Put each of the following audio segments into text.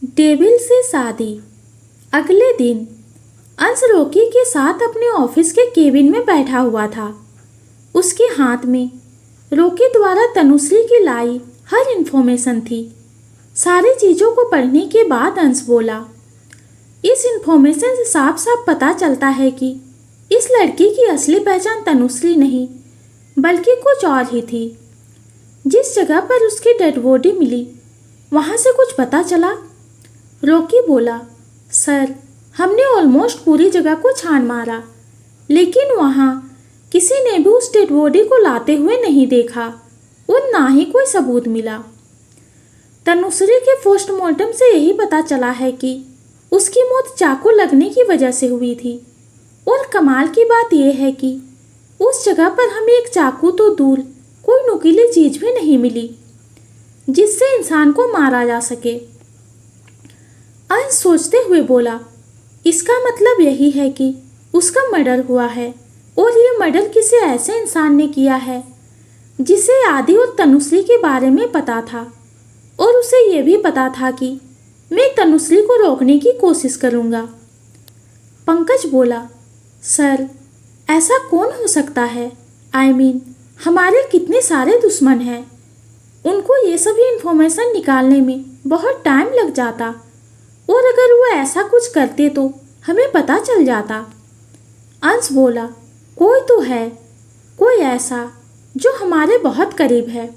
Devil से शादी। अगले दिन अंश रॉकी के साथ अपने ऑफिस के केबिन में बैठा हुआ था। उसके हाथ में रॉकी द्वारा तनुश्री की लाई हर इन्फॉर्मेशन थी। सारी चीज़ों को पढ़ने के बाद अंश बोला, इस इन्फॉर्मेशन से साफ साफ पता चलता है कि इस लड़की की असली पहचान तनुश्री नहीं बल्कि कुछ और ही थी। जिस जगह पर उसकी डेड बॉडी मिली वहाँ से कुछ पता चला? रॉकी बोला, सर हमने ऑलमोस्ट पूरी जगह को छान मारा लेकिन वहाँ किसी ने भी उस डेड बॉडी को लाते हुए नहीं देखा और ना ही कोई सबूत मिला। तनुश्री के पोस्टमार्टम से यही पता चला है कि उसकी मौत चाकू लगने की वजह से हुई थी। और कमाल की बात यह है कि उस जगह पर हमें एक चाकू तो दूर कोई नुकीली चीज भी नहीं मिली जिससे इंसान को मारा जा सके। अंश सोचते हुए बोला, इसका मतलब यही है कि उसका मर्डर हुआ है और ये मर्डर किसी ऐसे इंसान ने किया है जिसे आदि और तनुश्री के बारे में पता था और उसे ये भी पता था कि मैं तनुश्री को रोकने की कोशिश करूँगा। पंकज बोला, सर ऐसा कौन हो सकता है? I mean, हमारे कितने सारे दुश्मन हैं, उनको ये सभी इन्फॉर्मेशन निकालने में बहुत टाइम लग जाता और अगर वो ऐसा कुछ करते तो हमें पता चल जाता। अंश बोला, कोई तो है, कोई ऐसा जो हमारे बहुत करीब है।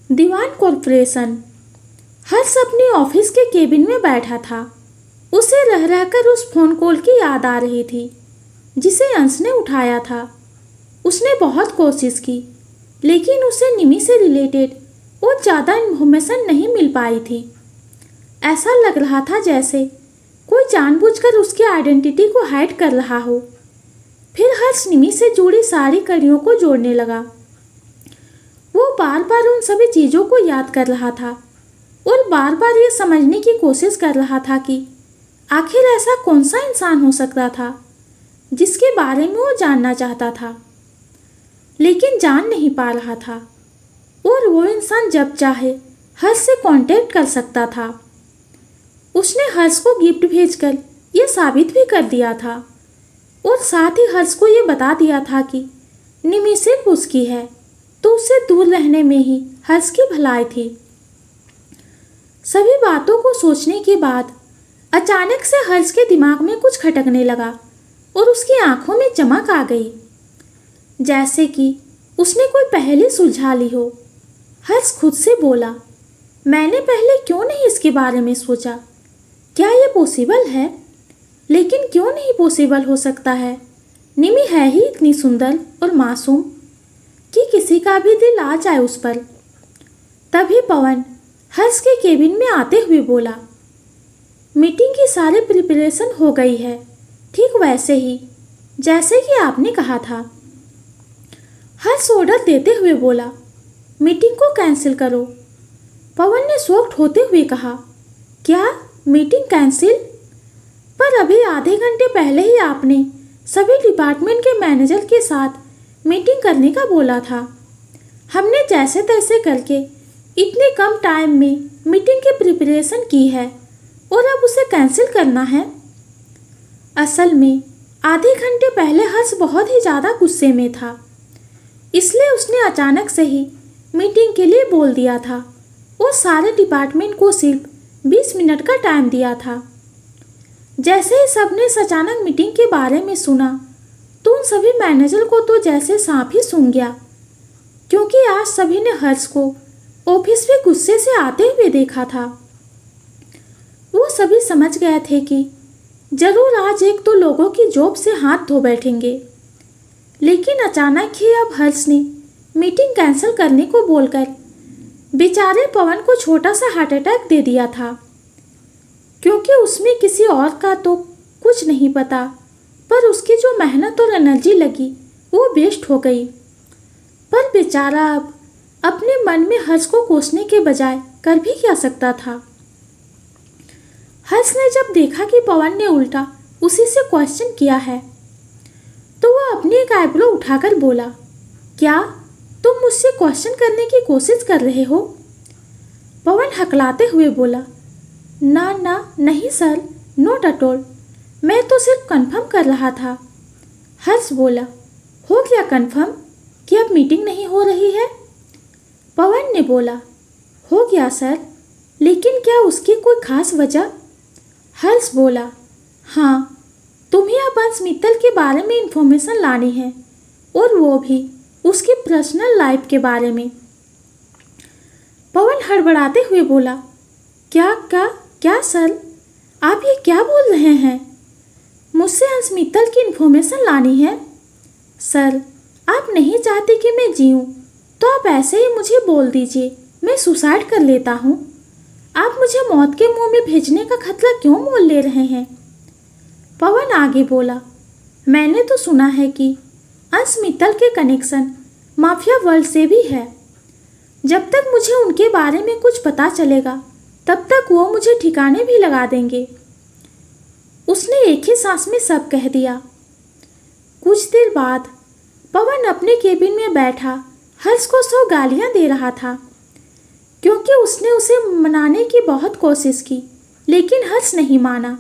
दीवान कॉर्पोरेशन। हर्ष अपने ऑफिस के केबिन में बैठा था। उसे रह रहकर उस फोन कॉल की याद आ रही थी जिसे अंश ने उठाया था। उसने बहुत कोशिश की लेकिन उसे निमी से रिलेटेड और ज़्यादा इन्फॉर्मेशन नहीं मिल पाई थी। ऐसा लग रहा था जैसे कोई जानबूझकर उसकी आइडेंटिटी को हाइड कर रहा हो। फिर हर्ष निमी से जुड़ी सारी कड़ियों को जोड़ने लगा। वो बार बार उन सभी चीज़ों को याद कर रहा था और बार बार ये समझने की कोशिश कर रहा था कि आखिर ऐसा कौन सा इंसान हो सकता था जिसके बारे में वो जानना चाहता था लेकिन जान नहीं पा रहा था। और वो इंसान जब चाहे हर्ष से कांटेक्ट कर सकता था। उसने हर्ष को गिफ्ट भेजकर यह साबित भी कर दिया था और साथ ही हर्ष को यह बता दिया था कि निमी सिर्फ उसकी है तो उससे दूर रहने में ही हर्ष की भलाई थी। सभी बातों को सोचने के बाद अचानक से हर्ष के दिमाग में कुछ खटकने लगा और उसकी आंखों में चमक आ गई जैसे कि उसने कोई पहेली सुलझा ली हो। हर्ष खुद से बोला, मैंने पहले क्यों नहीं इसके बारे में सोचा? क्या ये पॉसिबल है? लेकिन क्यों नहीं पॉसिबल हो सकता है? निमी है ही इतनी सुंदर और मासूम कि किसी का भी दिल आ जाए उस पर। तभी पवन हर्ष के केबिन में आते हुए बोला, मीटिंग की सारी प्रिपरेशन हो गई है, ठीक वैसे ही जैसे कि आपने कहा था। हर्ष ऑर्डर देते हुए बोला, मीटिंग को कैंसिल करो। पवन ने शॉक्ड होते हुए कहा, क्या मीटिंग कैंसिल? पर अभी आधे घंटे पहले ही आपने सभी डिपार्टमेंट के मैनेजर के साथ मीटिंग करने का बोला था। हमने जैसे तैसे करके इतने कम टाइम में मीटिंग की प्रिपरेशन की है और अब उसे कैंसिल करना है। असल में आधे घंटे पहले हर्ष बहुत ही ज़्यादा गुस्से में था, इसलिए उसने अचानक से ही मीटिंग के लिए बोल दिया था और सारे डिपार्टमेंट को सिर्फ 20 मिनट का टाइम दिया था। जैसे ही सबने इस अचानक मीटिंग के बारे में सुना तो उन सभी मैनेजर को तो जैसे सांप ही सूंघ गया, क्योंकि आज सभी ने हर्ष को ऑफिस में गुस्से से आते हुए देखा था। वो सभी समझ गए थे कि जरूर आज एक तो लोगों की जॉब से हाथ धो बैठेंगे। लेकिन अचानक ही अब हर्ष ने मीटिंग कैंसिल करने को बोलकर बेचारे पवन को छोटा सा हार्ट अटैक दे दिया था, क्योंकि उसमें किसी और का तो कुछ नहीं पता पर उसकी जो मेहनत और एनर्जी लगी वो वेस्ट हो गई। पर बेचारा अब अपने मन में हर्ष को कोसने के बजाय कर भी क्या सकता था। हर्ष ने जब देखा कि पवन ने उल्टा उसी से क्वेश्चन किया है तो वह अपनी एक आईब्रो उठाकर बोला, क्या तुम मुझसे क्वेश्चन करने की कोशिश कर रहे हो? पवन हकलाते हुए बोला, ना ना नहीं सर, नॉट एट ऑल, मैं तो सिर्फ कंफर्म कर रहा था। हर्ष बोला, हो गया कंफर्म कि अब मीटिंग नहीं हो रही है? पवन ने बोला, हो गया सर, लेकिन क्या उसकी कोई खास वजह? हर्ष बोला, हाँ, तुम्हें अब अंश मित्तल के बारे में इंफॉर्मेशन लानी है, और वो भी उसकी पर्सनल लाइफ के बारे में। पवन हड़बड़ाते हुए बोला, क्या क्या क्या सर, आप ये क्या बोल रहे हैं? मुझसे अंश मित्तल की इन्फॉर्मेशन लानी है? सर, आप नहीं चाहते कि मैं जीऊँ तो आप ऐसे ही मुझे बोल दीजिए, मैं सुसाइड कर लेता हूँ। आप मुझे मौत के मुंह में भेजने का खतरा क्यों मोल ले रहे हैं? पवन आगे बोला, मैंने तो सुना है कि अंश मित्तल के कनेक्शन माफिया वर्ल्ड से भी है। जब तक मुझे उनके बारे में कुछ पता चलेगा तब तक वो मुझे ठिकाने भी लगा देंगे। उसने एक ही सांस में सब कह दिया। कुछ देर बाद पवन अपने केबिन में बैठा हर्ष को 100 गालियां दे रहा था, क्योंकि उसने उसे मनाने की बहुत कोशिश की, लेकिन हर्ष नहीं माना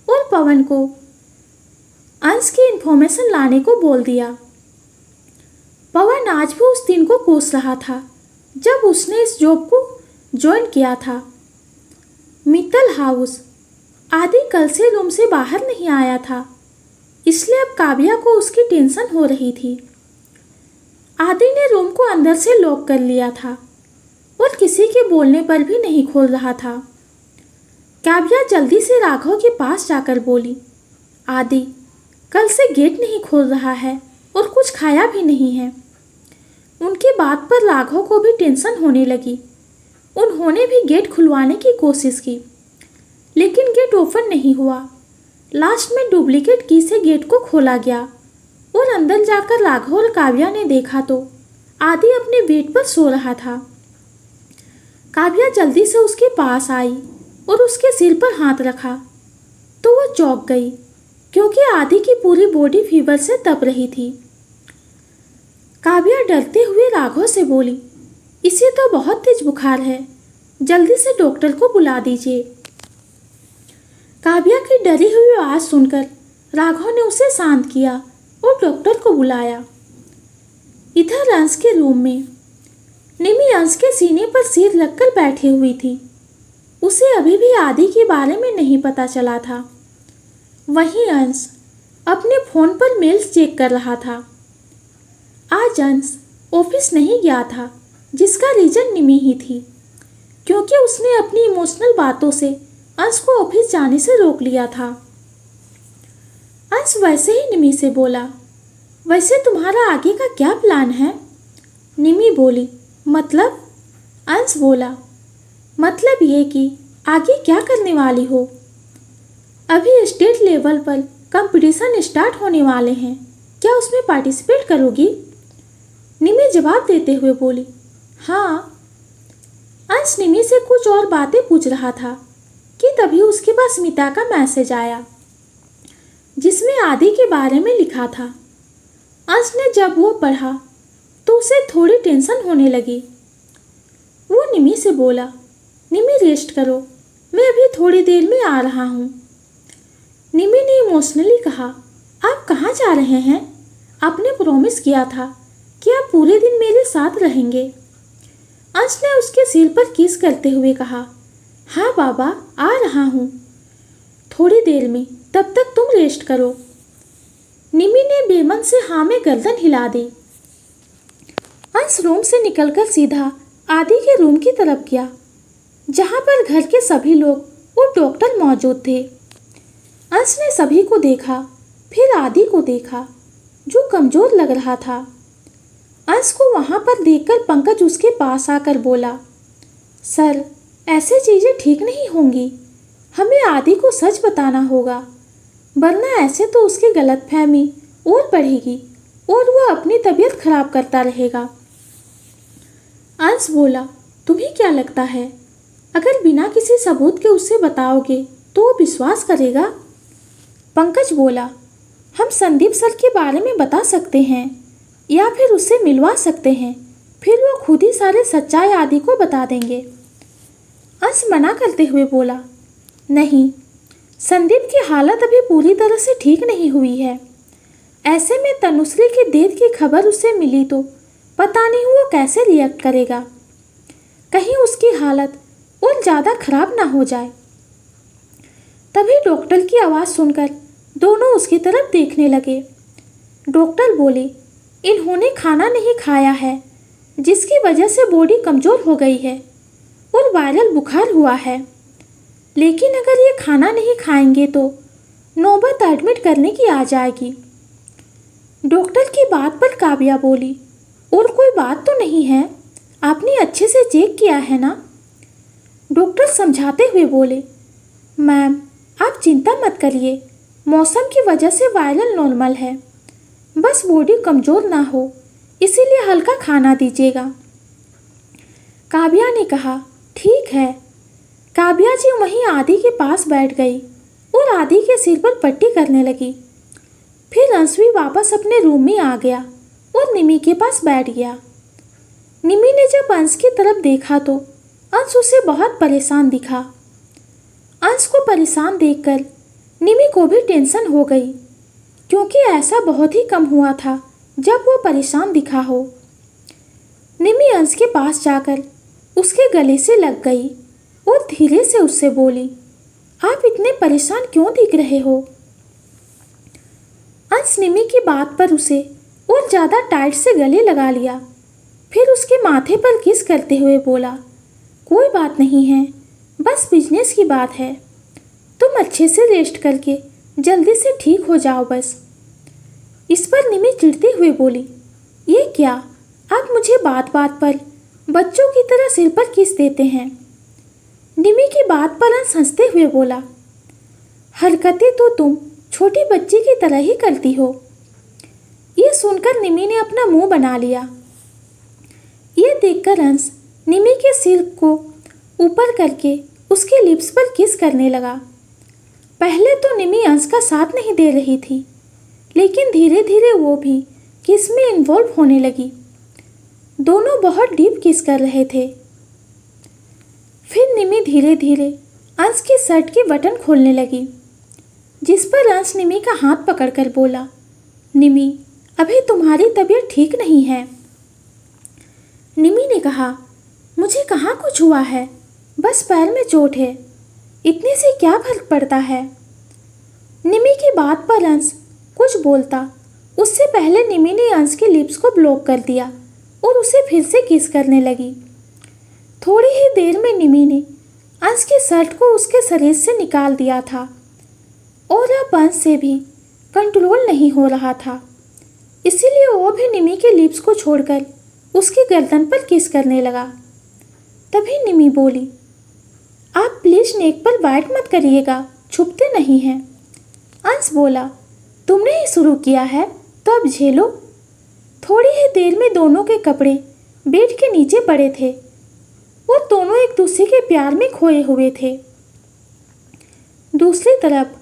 और पवन को अंश की इन्फॉर्मेशन लाने को बोल दिया। पवन आज भी उस दिन को कोस रहा था जब उसने इस जॉब को ज्वाइन किया था। मित्तल हाउस। आदि कल से रूम से बाहर नहीं आया था, इसलिए अब काव्या को उसकी टेंशन हो रही थी। आदि ने रूम को अंदर से लॉक कर लिया था और किसी के बोलने पर भी नहीं खोल रहा था। काव्या जल्दी से राघव के पास जाकर बोली, आदि कल से गेट नहीं खोल रहा है और कुछ खाया भी नहीं है। उनकी बात पर राघव को भी टेंशन होने लगी। उन्होंने भी गेट खुलवाने की कोशिश की, लेकिन गेट ओपन नहीं हुआ। लास्ट में डुप्लीकेट की से गेट को खोला गया और अंदर जाकर राघव और काव्या ने देखा तो आदि अपने बेड पर सो रहा था। काव्या जल्दी से उसके पास आई और उसके सिर पर हाथ रखा तो वह चौंक गई, क्योंकि आदि की पूरी बॉडी फीवर से तप रही थी। काव्या डरते हुए राघव से बोली, इसे तो बहुत तेज बुखार है, जल्दी से डॉक्टर को बुला दीजिए। काव्या की डरी हुई आवाज सुनकर राघव ने उसे शांत किया और डॉक्टर को बुलाया। इधर अंश के रूम में निमी अंश के सीने पर सिर रखकर बैठी हुई थी। उसे अभी भी आदि के बारे में नहीं पता चला था। वहीं अंश अपने फोन पर मेल्स चेक कर रहा था। आज अंश ऑफिस नहीं गया था, जिसका रीजन निमी ही थी, क्योंकि उसने अपनी इमोशनल बातों से अंश को ऑफिस जाने से रोक लिया था। अंश वैसे ही निमी से बोला, वैसे तुम्हारा आगे का क्या प्लान है? निमी बोली, मतलब? अंश बोला, मतलब ये कि आगे क्या करने वाली हो? अभी स्टेट लेवल पर कंपटीशन स्टार्ट होने वाले हैं, क्या उसमें पार्टिसिपेट करोगी? निमी जवाब देते हुए बोली, हाँ। अंश निमी से कुछ और बातें पूछ रहा था कि तभी उसके पास स्मिता का मैसेज आया, जिसमें आदि के बारे में लिखा था। अंश ने जब वो पढ़ा तो उसे थोड़ी टेंशन होने लगी। वो निमी से बोला, निमी रेस्ट करो, मैं अभी थोड़ी देर में आ रहा हूँ। निमी ने इमोशनली कहा, आप कहाँ जा रहे हैं? आपने प्रॉमिस किया था कि आप पूरे दिन मेरे साथ रहेंगे। अंश ने उसके सिर पर किस करते हुए कहा, हाँ बाबा, आ रहा हूँ थोड़ी देर में, तब तक तुम रेस्ट करो। निमी ने बेमन से हाँ में गर्दन हिला दी। अंश रूम से निकलकर सीधा आदि के रूम की तरफ गया, जहाँ पर घर के सभी लोग और डॉक्टर मौजूद थे। अंश ने सभी को देखा, फिर आदि को देखा जो कमजोर लग रहा था। अंश को वहाँ पर देखकर पंकज उसके पास आकर बोला, सर, ऐसे चीज़ें ठीक नहीं होंगी, हमें आदि को सच बताना होगा, वरना ऐसे तो उसकी गलतफहमी और बढ़ेगी और वो अपनी तबीयत खराब करता रहेगा। अंश बोला, तुम्हें क्या लगता है, अगर बिना किसी सबूत के उसे बताओगे तो वो विश्वास करेगा? पंकज बोला, हम संदीप सर के बारे में बता सकते हैं या फिर उससे मिलवा सकते हैं, फिर वो खुद ही सारे सच्चाई आदि को बता देंगे। अंश मना करते हुए बोला, नहीं, संदीप की हालत अभी पूरी तरह से ठीक नहीं हुई है। ऐसे में तनुश्री की डेथ की खबर उसे मिली तो पता नहीं वो कैसे रिएक्ट करेगा। कहीं उसकी हालत और ज़्यादा खराब ना हो जाए। तभी डॉक्टर की आवाज़ सुनकर दोनों उसकी तरफ देखने लगे। डॉक्टर बोले, इन्होंने खाना नहीं खाया है, जिसकी वजह से बॉडी कमज़ोर हो गई है और वायरल बुखार हुआ है। लेकिन अगर ये खाना नहीं खाएंगे तो नौबत एडमिट करने की आ जाएगी। डॉक्टर की बात पर काव्या बोली, और कोई बात तो नहीं है, आपने अच्छे से चेक किया है ना? डॉक्टर समझाते हुए बोले, मैम आप चिंता मत करिए, मौसम की वजह से वायरल नॉर्मल है, बस बॉडी कमज़ोर ना हो इसीलिए हल्का खाना दीजिएगा। काव्या ने कहा, ठीक है। काव्या जी वहीं आदि के पास बैठ गई और आदि के सिर पर पट्टी करने लगी। फिर अंश भी वापस अपने रूम में आ गया और निमी के पास बैठ गया। निमी ने जब अंश की तरफ देखा तो अंश उसे बहुत परेशान दिखा। अंश को परेशान देखकर निमी को भी टेंशन हो गई, क्योंकि ऐसा बहुत ही कम हुआ था जब वो परेशान दिखा हो। निमी अंश के पास जाकर उसके गले से लग गई और धीरे से उससे बोली, आप इतने परेशान क्यों दिख रहे हो? अंश निमी की बात पर उसे और ज़्यादा टाइट से गले लगा लिया। फिर उसके माथे पर किस करते हुए बोला, कोई बात नहीं है, बस बिजनेस की बात है, तुम अच्छे से रेस्ट करके जल्दी से ठीक हो जाओ बस। इस पर निमी चिढ़ते हुए बोली, ये क्या, आप मुझे बात बात पर बच्चों की तरह सिर पर किस देते हैं? निमी की बात पर अंश हंसते हुए बोला, हरकतें तो तुम छोटी बच्ची की तरह ही करती हो। ये सुनकर निमी ने अपना मुंह बना लिया। ये देखकर अंश निमी के सिर को ऊपर करके उसके लिप्स पर किस करने लगा। पहले तो निमी अंश का साथ नहीं दे रही थी, लेकिन धीरे धीरे वो भी किस में इन्वॉल्व होने लगी। दोनों बहुत डीप किस कर रहे थे। फिर निमी धीरे धीरे अंश के शर्ट के बटन खोलने लगी, जिस पर अंश निमी का हाथ पकड़कर बोला, निमी अभी तुम्हारी तबीयत ठीक नहीं है। निमी ने कहा, मुझे कहाँ कुछ हुआ है, बस पैर में चोट है, इतने से क्या फर्क पड़ता है? निमी की बात पर अंश कुछ बोलता उससे पहले निमी ने अंश के लिप्स को ब्लॉक कर दिया और उसे फिर से किस करने लगी। थोड़ी ही देर में निमी ने अंश के शर्ट को उसके शरीर से निकाल दिया था और अब अंश से भी कंट्रोल नहीं हो रहा था, इसीलिए वो भी निमी के लिप्स को छोड़कर उसकी गर्दन पर किस करने लगा। तभी निमी बोली, आप प्लीज नेक पर बाइट मत करिएगा, छुपते नहीं हैं। अंश बोला, तुमने ही शुरू किया है तो अब झेलो। थोड़ी ही देर में दोनों के कपड़े बेड के नीचे पड़े थे और दोनों एक दूसरे के प्यार में खोए हुए थे। दूसरी तरफ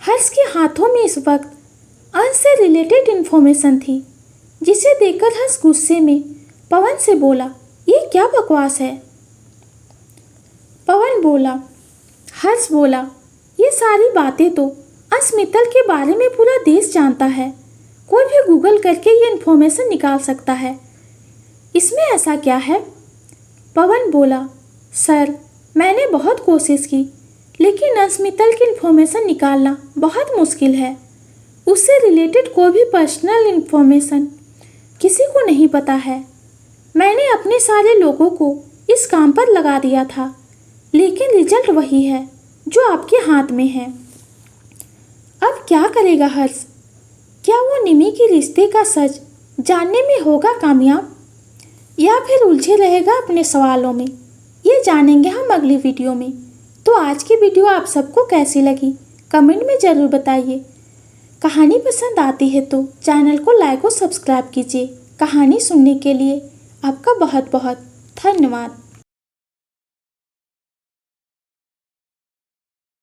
हर्ष के हाथों में इस वक्त अंश से रिलेटेड इन्फॉर्मेशन थी, जिसे देखकर हर्ष गुस्से में पवन से बोला, ये क्या बकवास है? पवन बोला, हर्ष बोला, ये सारी बातें तो अंश मित्तल के बारे में पूरा देश जानता है, कोई भी गूगल करके ये इन्फॉर्मेशन निकाल सकता है, इसमें ऐसा क्या है? पवन बोला, सर मैंने बहुत कोशिश की, लेकिन अंश मित्तल की इन्फॉर्मेशन निकालना बहुत मुश्किल है। उससे रिलेटेड कोई भी पर्सनल इन्फॉर्मेशन किसी को नहीं पता है। मैंने अपने सारे लोगों को इस काम पर लगा दिया था, लेकिन रिजल्ट वही है जो आपके हाथ में है। अब क्या करेगा हर्ष? क्या वो निमी के रिश्ते का सच जानने में होगा कामयाब, या फिर उलझे रहेगा अपने सवालों में? ये जानेंगे हम अगली वीडियो में। तो आज की वीडियो आप सबको कैसी लगी कमेंट में ज़रूर बताइए। कहानी पसंद आती है तो चैनल को लाइक और सब्सक्राइब कीजिए। कहानी सुनने के लिए आपका बहुत बहुत धन्यवाद।